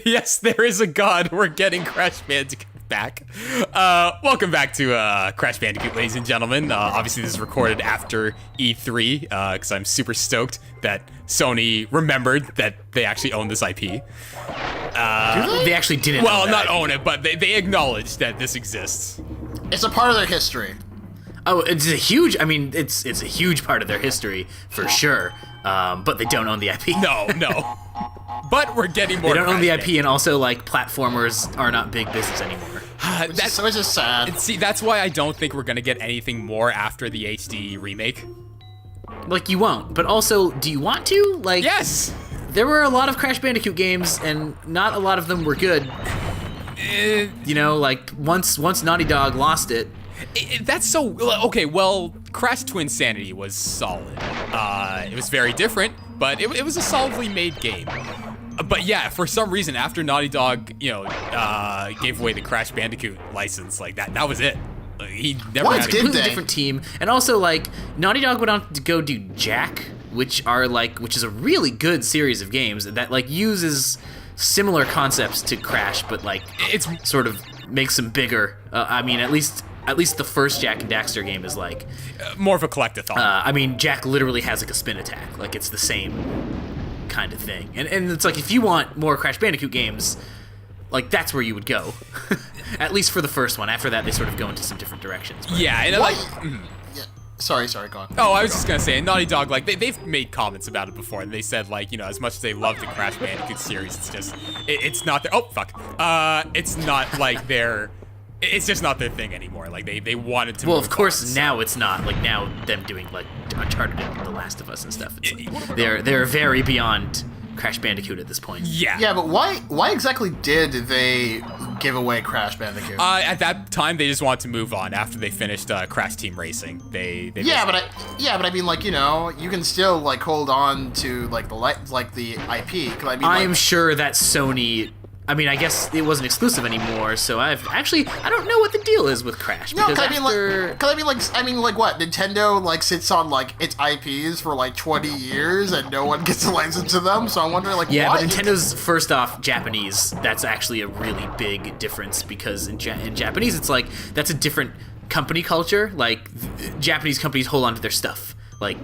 Yes, there is a God. We're getting Crash Bandicoot back. Welcome back to Crash Bandicoot, ladies and gentlemen. Obviously, this is recorded after E3 because I'm super stoked that Sony remembered that they actually own this IP. They actually didn't. Well, not own it, but they acknowledged that this exists. It's a part of their history. Oh, it's a huge. I mean, it's a huge part of their history for sure. But they don't own the IP. No. But we're getting more. They don't own Crash the IP, Bandicoot. and also like platformers are not big business anymore. That's so it's just sad. See, that's why I don't think we're gonna get anything more after the HD remake. Like you won't. But also, do you want to? Like, Yes. there were a lot of Crash Bandicoot games, and not a lot of them were good. You know, like once Naughty Dog lost it. That's so okay. Well, Crash Twinsanity was solid. It was very different, but it was a solidly made game. But yeah, for some reason, after Naughty Dog, gave away the Crash Bandicoot license, like that was it. Like, he never Why had did it. Completely they? different team, and also like Naughty Dog went on to go do Jack, which is a really good series of games that like uses similar concepts to Crash, but like It's sort of makes them bigger. I mean, at least the first Jack and Daxter game is like, more of a collectathon. I mean, Jack literally has like a spin attack, like it's the same kind of thing, and it's like if you want more Crash Bandicoot games, like that's where you would go. At least for the first one. After that, they sort of go into some different directions. But yeah, and Why? like. Yeah. Sorry, go on. Oh, I was just gonna say, Naughty Dog, like they've made comments about it before, and they said like, as much as they love the Crash Bandicoot series, it's just it's not their it's not like it's just not their thing anymore. Like they wanted to. Well, move of course, on, so- now it's not. Like now, them doing like Uncharted and The Last of Us and stuff. It's like, they're very beyond Crash Bandicoot at this point. Yeah. Yeah, but why exactly did they give away Crash Bandicoot? At that time, they just wanted to move on after they finished Crash Team Racing. They yeah, but I mean, like, you can still like hold on to like the IP. 'Cause I mean, I am sure that Sony. I mean, I guess it wasn't exclusive anymore, so I don't know what the deal is with Crash. No, because I mean, like, what? Nintendo, like, sits on, like, its IPs for, like, 20 years, and no one gets a license to them, so I'm wondering, like, yeah, why? but Nintendo's first off Japanese. That's actually a really big difference because in Japanese, it's like that's a different company culture. Like Japanese companies hold on to their stuff. Like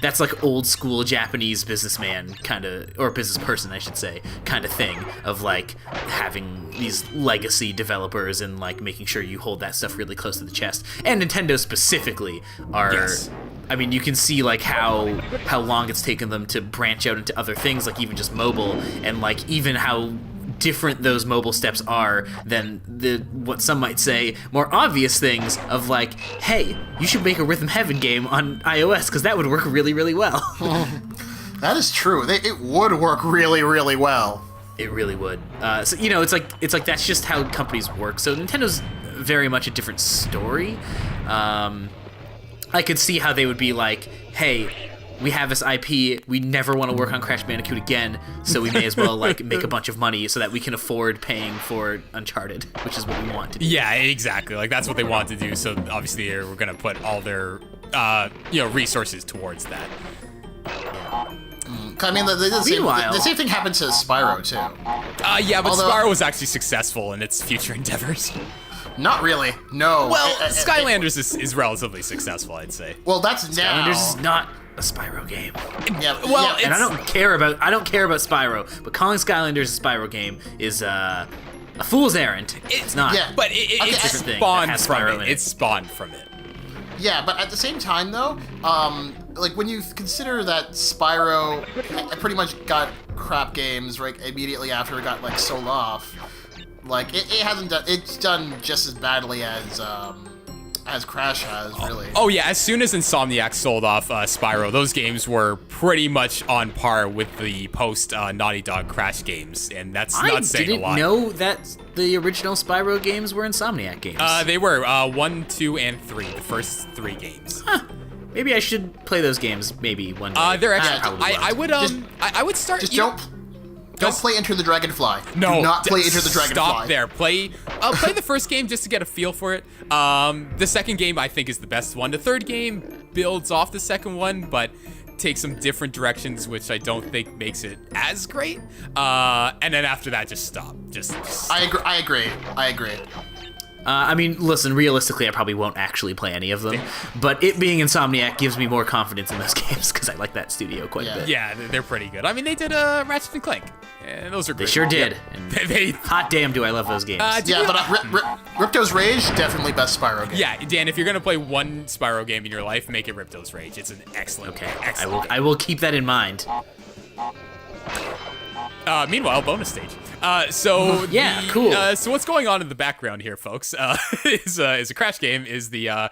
that's like old school Japanese businessman kind of, or business person I should say, kind of thing of like having these legacy developers and like making sure you hold that stuff really close to the chest. And Nintendo specifically are. Yes. I mean, you can see like how long it's taken them to branch out into other things, like even just mobile, and like even how different those mobile steps are than the what some might say more obvious things of like, hey, you should make a Rhythm Heaven game on iOS because that would work really, really well. That is true. It would work really, really well. It really would. So it's like that's just how companies work. So Nintendo's very much a different story. I could see how they would be like, hey, we have this IP, we never want to work on Crash Bandicoot again, so we may as well like make a bunch of money so that we can afford paying for Uncharted, which is what we want to do. Yeah, exactly. Like that's what they want to do. So obviously, we're gonna put all their resources towards that. I mean, Meanwhile- the same thing happened to Spyro, too. Yeah, but Although- Spyro was actually successful in its future endeavors. Not really. No. Well, Skylanders is relatively successful, I'd say. Well, that's now. Skylanders is not a Spyro game. Yeah, Well, yeah, And I don't care about Spyro, but calling Skylanders a Spyro game is a fool's errand. It's not. Yeah. But Okay, it's different thing spawned that has from Spyro it. in it. It's spawned from it. Yeah, but at the same time, though, like when you consider that Spyro pretty much got crap games right immediately after it got like sold off, like it hasn't done. It's done just as badly as Crash has, really. Oh yeah, as soon as Insomniac sold off Spyro, those games were pretty much on par with the post Naughty Dog Crash games, and that's not saying a lot. I didn't know that the original Spyro games were Insomniac games. They were 1, 2, and 3, the first 3 games. Huh. Maybe I should play those games maybe one day. They're Yeah, actually. I would I would start. Just you know- don't play Enter the Dragonfly. No, Do not play Enter the Dragonfly. Stop there. Play the first game just to get a feel for it. The second game I think is the best one. The third game builds off the second one, but take some different directions, which I don't think makes it as great. And then after that, just stop. Just I agree. I mean, listen, realistically, I probably won't actually play any of them, but it being Insomniac gives me more confidence in those games because I like that studio quite a bit. Yeah, they're pretty good. I mean, they did Ratchet and Clank, and those are great. They sure did. Yep. And hot damn, do I love those games. Yeah, but Ripto's Rage, definitely best Spyro game. Yeah, Dan, if you're gonna play one Spyro game in your life, make it Ripto's Rage. It's an excellent game. Excellent. I will keep that in mind. Meanwhile, bonus stage. So cool. So what's going on in the background here, folks? Is a Crash game. Is the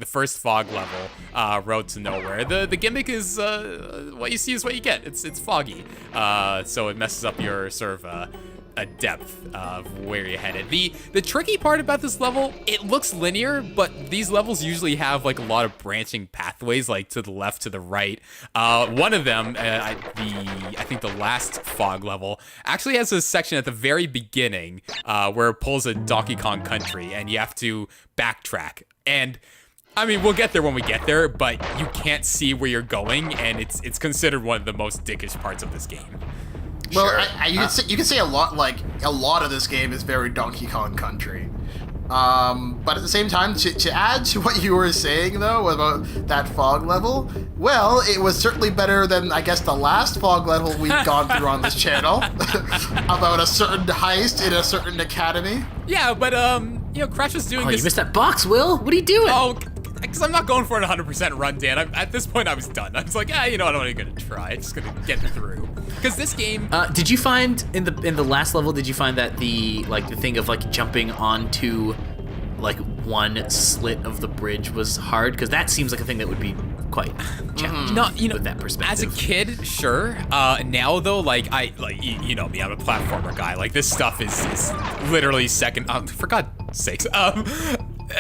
first fog level, Road to Nowhere. The gimmick is what you see is what you get. It's foggy, so it messes up your sort of a depth of where you're headed. The tricky part about this level, it looks linear, but these levels usually have like a lot of branching pathways, like to the left, to the right. One of them, I think the last fog level, actually has a section at the very beginning where it pulls a Donkey Kong Country, and you have to backtrack. And I mean, we'll get there when we get there, but you can't see where you're going, and it's considered one of the most dickish parts of this game. Well, Sure. you can say a lot of this game is very Donkey Kong Country. But at the same time, to add to what you were saying, though, about that fog level, well, it was certainly better than, I guess, the last fog level we've gone through on this channel, about a certain heist in a certain academy. Yeah, but, Crash was doing Oh, this... you missed that box, Will? What are you doing? Oh, because I'm not going for an 100% run, Dan. At this point, I was done. I was like, you know what, I'm not even going to try. I'm just going to get through. Because this game... Did you find, in the last level, did you find that the thing of, jumping onto, one slit of the bridge was hard? Because that seems like a thing that would be quite challenging with that perspective. As a kid, sure. Now, though, you know me, I'm a platformer guy. Like, this stuff is literally second... for God's sakes. Wait,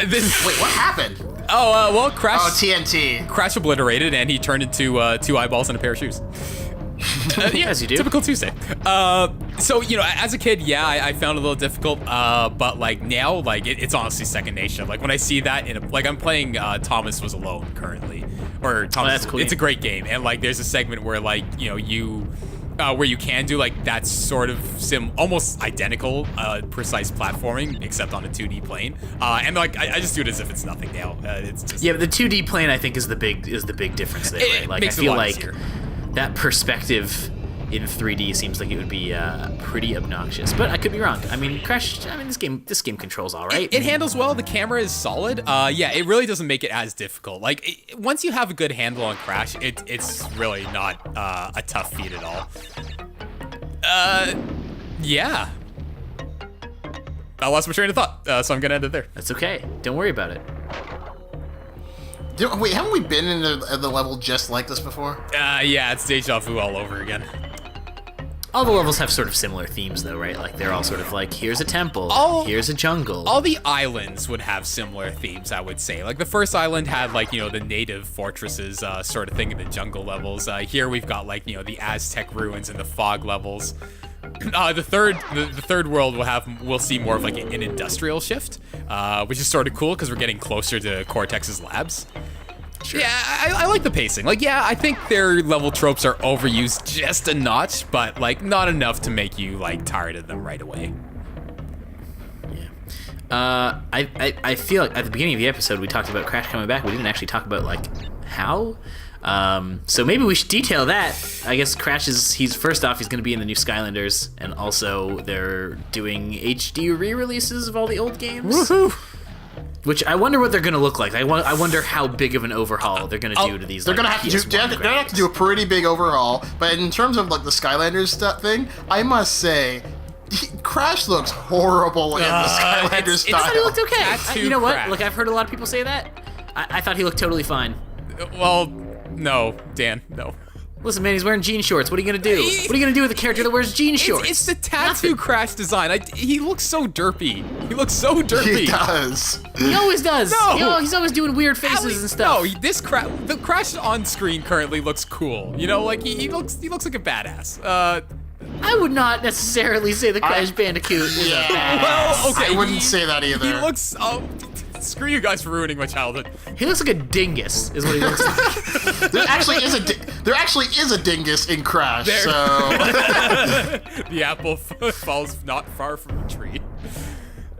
what happened? Well, Crash... Oh, TNT. Crash obliterated, and he turned into 2 eyeballs and a pair of shoes. Yeah, as you do. Typical Tuesday. So, as a kid, yeah, I found it a little difficult. But, now, it's honestly second nature. Like, when I see that I'm playing Thomas Was Alone currently. Or Thomas... that's cool. It's a great game. And, there's a segment where, where you can do that sort of almost identical precise platforming, except on a 2D plane. And I just do it as if it's nothing now. It's just... Yeah, but the 2D plane I think is the big difference there, right? Makes I it a feel lot like easier. That perspective in 3D seems like it would be pretty obnoxious, but I could be wrong. I mean, Crash. I mean, this game controls all right. It handles well. The camera is solid. Yeah, it really doesn't make it as difficult. Once you have a good handle on Crash, it's really not a tough feat at all. Yeah. I lost my train of thought, so I'm gonna end it there. That's okay. Don't worry about it. Wait, haven't we been in the level just like this before? Yeah, it's deja vu all over again. All the levels have sort of similar themes, though, right? They're all sort of here's a temple, here's a jungle. All the islands would have similar themes, I would say. The first island had, the native fortresses sort of thing in the jungle levels. Here we've got, the Aztec ruins and the fog levels. The third world we'll see more of an industrial shift, which is sort of cool because we're getting closer to Cortex's labs. Sure. Yeah, I like the pacing. I think their level tropes are overused just a notch, but not enough to make you tired of them right away. Yeah. I feel like at the beginning of the episode we talked about Crash coming back. We didn't actually talk about how. So maybe we should detail that. I guess Crash he's first off, he's going to be in the new Skylanders, and also they're doing HD re-releases of all the old games. Woohoo! Which I wonder what they're going to look like. I wonder how big of an overhaul they're going to do to these. They're going to have to do a pretty big overhaul. But in terms of the Skylanders thing, I must say, Crash looks horrible in the Skylanders style. I thought he looked okay. Tattoo You know what? Crash. I've heard a lot of people say that. I thought he looked totally fine. Well, no, Dan, no. Listen, man, he's wearing jean shorts. What are you gonna do? What are you gonna do with a character that wears jean shorts? It's the tattoo Crash design. He looks so derpy. He looks so derpy. He does. He always does. No. He's always doing weird faces and stuff. No, the Crash on screen currently looks cool. He looks like a badass. I would not necessarily say the Crash Bandicoot is a badass. Well, okay. I wouldn't say that either. He looks. Screw you guys for ruining my childhood. He looks like a dingus, is what he looks like. There actually is a dingus in Crash. There. So The apple falls not far from the tree.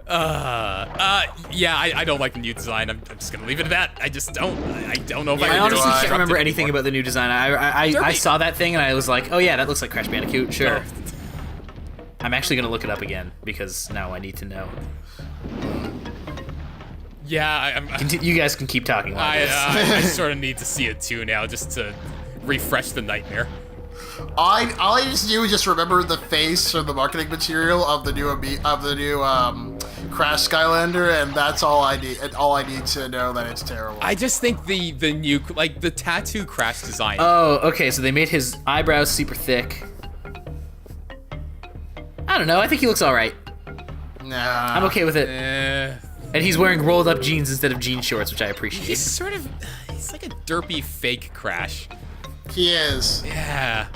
Yeah, I don't like the new design. I'm just gonna leave it at that. I just don't. I don't know if I can honestly construct can't remember it anything anymore. about the new design. I Derby. saw that thing and I was like, oh yeah, that looks like Crash Bandicoot. Sure. Oh. I'm actually gonna look it up again because now I need to know. Yeah, You guys can keep talking about this. I sort of need to see it too now, just to refresh the nightmare. all I used to do was just remember the face or the marketing material of the new Crash Skylander, and that's all I need. And all I need to know that it's terrible. I just think the new, like, the tattoo Crash design. Oh, okay, so they made his eyebrows super thick. I don't know, I think he looks alright. Nah. I'm okay with it. Eh, And he's wearing rolled up jeans instead of jean shorts, which I appreciate. he's sort of, he's like a derpy fake Crash. He is. Yeah.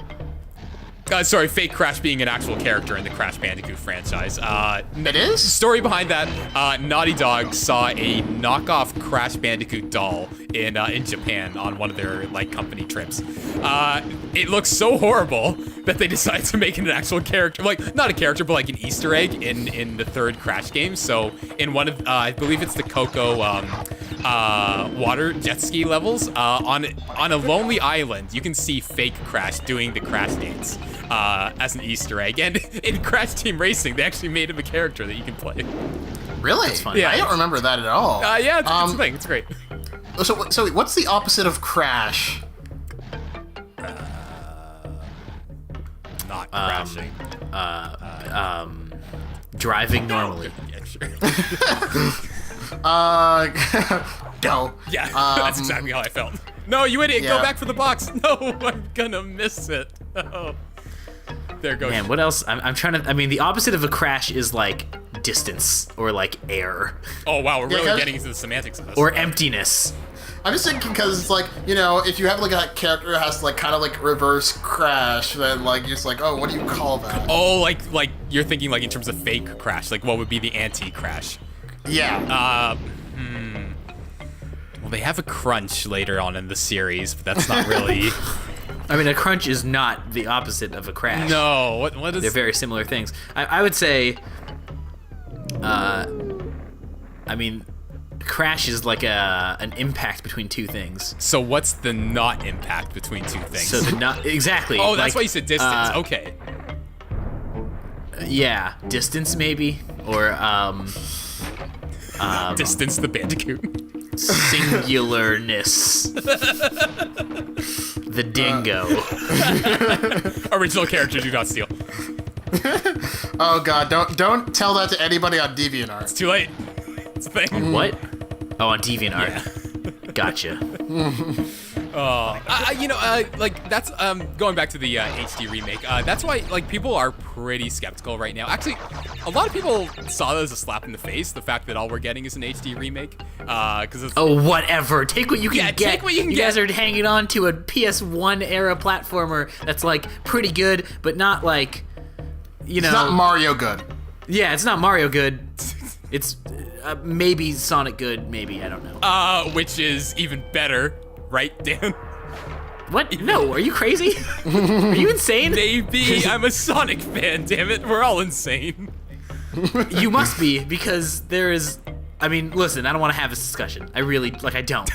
Sorry, fake Crash being an actual character in the Crash Bandicoot franchise. It is? Story behind that, Naughty Dog saw a knockoff Crash Bandicoot doll in Japan on one of their, like, company trips. It looks so horrible that they decided to make it an actual character. Like, not a character, but like an Easter egg in the third Crash game. So in one of, I believe it's the Coco water jet ski levels, on a lonely island, you can see fake Crash doing the Crash dance as an Easter egg. And in Crash Team Racing, they actually made him a character that you can play. Really? That's fun. Yeah. I don't remember that at all. Yeah, it's a thing. It's great. So what's the opposite of Crash? Not crashing. Driving normally. Yeah, sure. Go. Yeah, that's exactly how I felt. No, you idiot! Yeah. Go back for the box. No, I'm gonna miss it. Oh. There goes. Man, what else? I'm trying to. I mean, the opposite of a crash is like distance or like air Oh wow, we're Yeah, really 'cause- getting into the semantics of this. or emptiness. I'm just thinking because it's like, you know, if you have like a character that has to like kind of like reverse Crash, then like you're just like, oh, what do you call that? Oh, like you're thinking like in terms of fake Crash. Like what would be the anti-Crash? Yeah. Well, they have a crunch later on in the series, but that's not really. I mean, a crunch is not the opposite of a crash. No, what is? They're very similar things. I would say, I mean, crash is like an impact between two things. So what's the not impact between two things? So the not exactly. oh, that's like, why you said distance. Okay. Yeah, distance maybe, or Distance the Bandicoot. singularness. The dingo. Original character, do not steal. Oh god, don't tell that to anybody on DeviantArt. It's too late. It's a thing. What? Oh, on DeviantArt. Gotcha. Like that's going back to the HD remake. That's why like people are pretty skeptical right now. Actually, a lot of people saw that as a slap in the face. The fact that all we're getting is an HD remake, because it's Oh, whatever. Take what you can Yeah, get. take what you can guys get. are hanging on to a PS1 era platformer that's like pretty good, but not like, you know. It's not Mario good. Yeah, it's not Mario good. It's maybe Sonic good. Maybe I don't know. which is even better, right, Dan? What? No, are you crazy? Are you insane? Maybe I'm a Sonic fan. Damn it, we're all insane. You must be, because there is. I mean, listen, I don't want to have this discussion. I really I don't.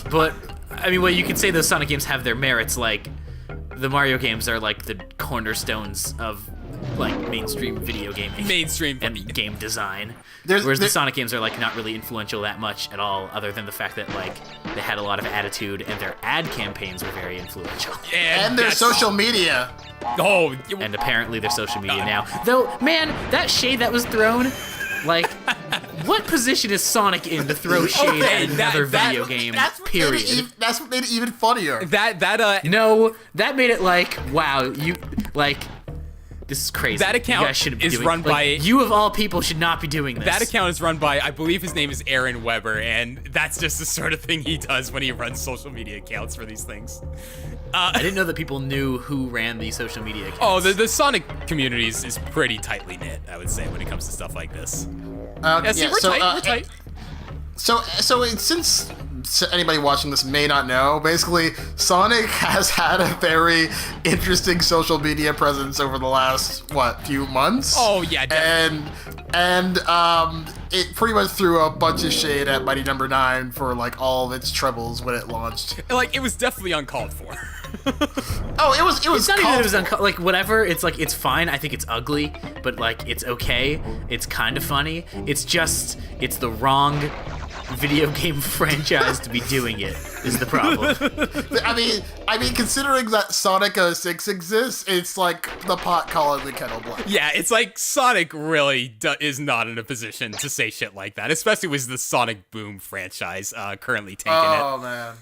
But I mean, well, you could say those Sonic games have their merits. Like the Mario games are like the cornerstones of like mainstream video gaming. Mainstream. And game design. There's- Whereas the there- Sonic games are like not really influential that much at all, other than the fact that like they had a lot of attitude and their ad campaigns were very influential. And their that's- social media. Oh, And apparently their social media now. Though, man, that shade that was thrown, like, what position is Sonic in to throw shade Okay, at another that- video game? That's what Period. Made it that's what made it even funnier. No, that made it like, wow, you like. This is crazy. That account you guys shouldn't be is doing, run like, by- you of all people should not be doing this. that account is run by, I believe his name is Aaron Weber, and that's just the sort of thing he does when he runs social media accounts for these things. I didn't know that people knew who ran the social media accounts. Oh, the Sonic community is pretty tightly knit, I would say, when it comes to stuff like this. Yeah, see, we're tight. We're tight. Since anybody watching this may not know, basically Sonic has had a very interesting social media presence over the last few months. Oh yeah, definitely. And it pretty much threw a bunch of shade at Mighty Number 9 for like all of its troubles when it launched. Like, it was definitely uncalled for. Oh, it was. It's not even that it was like whatever. It's like it's fine. I think it's ugly, but like it's okay. It's kind of funny. It's the wrong video game franchise to be doing it is the problem. I mean, considering that Sonic 06 exists, it's like the pot calling the kettle black. Yeah, it's like Sonic really is not in a position to say shit like that, especially with the Sonic Boom franchise currently taking it. Oh man.